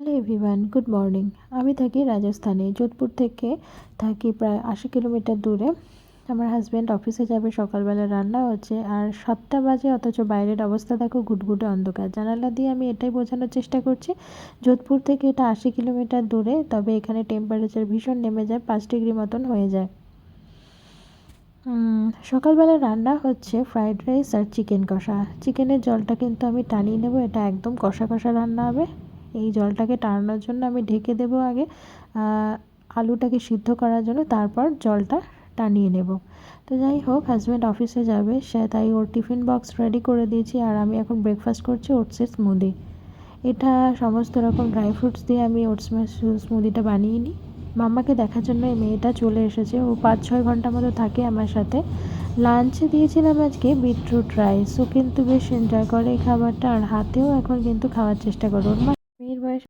Hello everyone, good morning. আমি থাকি রাজস্থানে, যোধপুর থেকে থাকি প্রায় ৮০ কিলোমিটার দূরে। আমার হাজব্যান্ড অফিসে যাবে, সকালবেলা রান্না হচ্ছে আর ৭টা বাজে, অথচ বাইরের অবস্থা দেখো, ঘুটঘুটে অন্ধকার। জানালা দিয়ে আমি এটাই বোঝানোর চেষ্টা করছি, যোধপুর থেকে এটা ৮০ কিলোমিটার দূরে, তবে এখানে টেম্পারেচার ভীষণ নেমে যায়, ৫ ডিগ্রি মতন হয়ে যায়। সকালবেলা রান্না হচ্ছে ফ্রাইড রাইস আর চিকেন কষা। চিকেনের জলটা কিন্তু আমি টানিয়ে নেব, এটা একদম কষা কষা রান্না হবে। এই জলটাকে টানানোর জন্য আমি ঢেকে দেব আগে, আলুটাকে সিদ্ধ করার জন্য, তারপর জলটা টানিয়ে নেব। তো যাই হোক, হাজব্যান্ড অফিসে যাবে, সে তাই ওর টিফিন বক্স রেডি করে দিয়েছি, আর আমি এখন ব্রেকফাস্ট করছি ওটসের স্মুদি। এটা সমস্ত রকম ড্রাই ফ্রুটস দিয়ে আমি ওটস স্মুদিটা বানিয়ে নিই। মাম্মাকে দেখার জন্য এই মেয়েটা চলে এসেছে, ও ৫-৬ ঘন্টা মতো থাকে আমার সাথে। লাঞ্চে দিয়েছিলাম আজকে বিটরুট রাইস, ও কিন্তু বেশ এনজয় করে এই খাবারটা, আর হাতেও এখন কিন্তু খাওয়ার চেষ্টা করে। ওর মেয়ের বয়স